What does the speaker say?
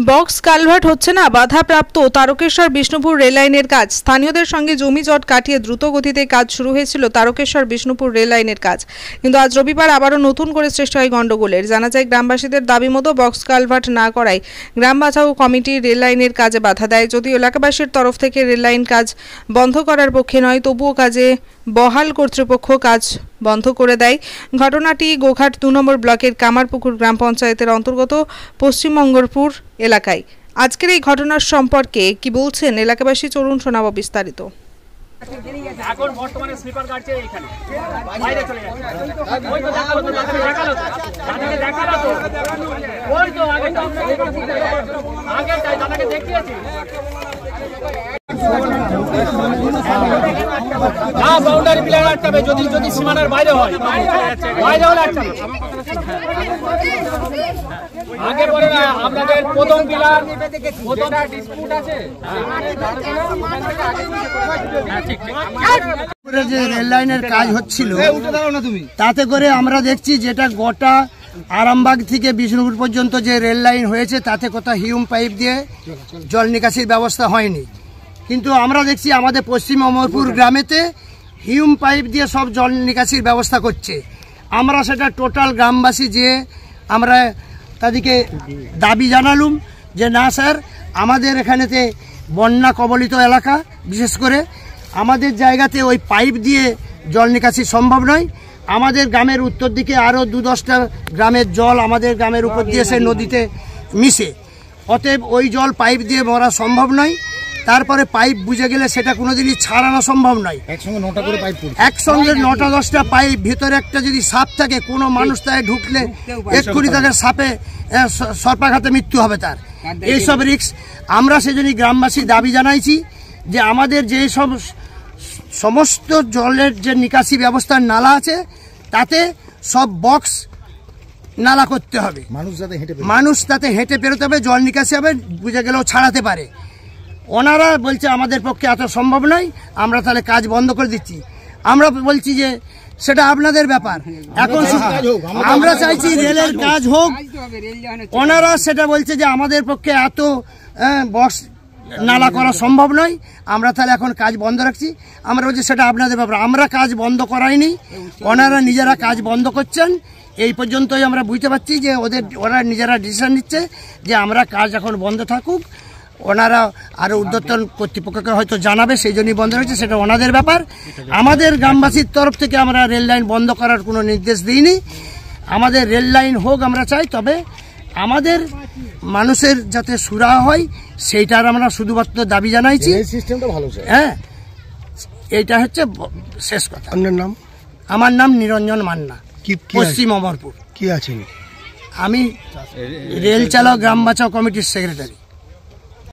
Box culvert হচ্ছে না, বাধাপ্রাপ্ত তারকেশ্বর বিষ্ণুপুর রেললাইনের কাজ। স্থানীয়দের সঙ্গে জমি জট কাটিয়ে দ্রুত গতিতে কাজ শুরু হয়েছিল তারকেশ্বর বিষ্ণুপুর রেললাইনের কাজ, কিন্তু আজ রবিবার আবারও নতুন করে সৃষ্টি হয় গন্ডগোলের। জানা যায়, গ্রামবাসীদের দাবি মতো বক্স কালভার্ট না করায় গ্রাম বাঁচাও কমিটি রেললাইনের কাজে বাধা দেয়। যদিও এলাকাবাসীর তরফ থেকে রেললাইন কাজ বন্ধ করার পক্ষে নয়, তবুও কাজে বহাল কর্তৃপক্ষ কাজ বন্ধ করে দেয়। ঘটনাটি গোঘাট 2 নম্বর ব্লকের কামারপুকুর গ্রাম পঞ্চায়েতের অন্তর্গত পশ্চিমমঙ্গলপুর এলাকায়। আজকের এই ঘটনার সম্পর্কে কি বলছেন এলাকাবাসী, চলুন শোনাবো বিস্তারিত। এখন বর্তমানে স্লিপার কাটছে এইখানে বাইরে চলে যাচ্ছে। ওই তো দেখালো তো দেখালো তো ওই তো আগে দাদাকে দেখিয়েছি না, বাউন্ডারি প্লেয়ার আটকাবে যদি যদি সীমানার বাইরে হয়, বাইরে হলে আটকাবে। আগে পরে না, আপনাদের প্রথম পিলার প্রথম ডিসপিউট আছে। যে রেল লাইনের কাজ হচ্ছিল তাতে করে আমরা দেখছি যেটা গোটা আরামবাগ থেকে বিষ্ণুপুর পর্যন্ত যে রেল লাইন হয়েছে তাতে কোথাও হিউম পাইপ দিয়ে জল নিকাশির ব্যবস্থা হয়নি, কিন্তু আমরা দেখছি আমাদের পশ্চিম অমরপুর গ্রামেতে হিউম পাইপ দিয়ে সব জল নিকাশির ব্যবস্থা করছে। আমরা সেটা টোটাল গ্রামবাসী যে আমরা তাদেরকে দাবি জানালুম যে না স্যার, আমাদের এখানেতে বন্যা কবলিত এলাকা, বিশেষ করে আমাদের জায়গাতে ওই পাইপ দিয়ে জল নিকাশি সম্ভব নয়। আমাদের গ্রামের উত্তর দিকে আরও 2-10টা গ্রামের জল আমাদের গ্রামের উপর দিয়ে সে নদীতে মিশে, অতএব ওই জল পাইপ দিয়ে ভরা সম্ভব নয়। তারপরে পাইপ বুঝে গেলে সেটা কোনোদিনই ছাড়ানো সম্ভব নয়। একসঙ্গে 9টা করে পাইপ, একসঙ্গে 9টা-10টা পাইপ, ভিতরে একটা যদি সাপ থাকে কোনো মানুষ তাই ঢুকলে এক্ষুনি তাদের সাপে সর্পাঘাতে মৃত্যু হবে তার। এইসব রিস্ক আমরা সেজন্যই গ্রামবাসী দাবি জানাইছি যে আমাদের যে সব সমস্ত জলের যে নিকাশি ব্যবস্থার নালা আছে তাতে সব বক্স নালা করতে হবে, মানুষ তাতে হেঁটে পেরোতে হবে, জল নিকাশি হবে, বুঝে গেলেও ছাড়াতে পারে। ওনারা বলছে আমাদের পক্ষে এত সম্ভব নয়, আমরা তাহলে কাজ বন্ধ করে দিচ্ছি। আমরা বলছি যে সেটা আপনাদের ব্যাপার, এখন আমরা চাইছি রেলের কাজ হোক। ওনারা সেটা বলছে যে আমাদের পক্ষে এত বক্স নালা করা সম্ভব নয়, আমরা তাহলে এখন কাজ বন্ধ রাখছি। আমরা বলছি সেটা আপনাদের ব্যাপার, আমরা কাজ বন্ধ করাইনি, ওনারা নিজেরা কাজ বন্ধ করছেন। এই পর্যন্তই আমরা বুঝতে পারছি যে ওরা নিজেরা ডিসিশন নিচ্ছে যে আমরা কাজ এখন বন্ধ থাকুক। ওনারা আরও ঊর্ধ্বতন কর্তৃপক্ষকে হয়তো জানাবে, সেই জন্যই বন্ধ রয়েছে, সেটা ওনাদের ব্যাপার। আমাদের গ্রামবাসীর তরফ থেকে আমরা রেল লাইন বন্ধ করার কোনো নির্দেশ দিইনি। আমাদের রেল লাইন হোক আমরা চাই, তবে আমাদের মানুষের যাতে সুরাহা হয় সেইটার আমরা শুধুমাত্র দাবি জানাইছি। হ্যাঁ, এইটা হচ্ছে শেষ কথা। আপনার নাম? আমার নাম নিরঞ্জন মান্না, পশ্চিম অমরপুর। কি আছেন? আমি রেল চালক গ্রাম বাঁচাও কমিটির সেক্রেটারি।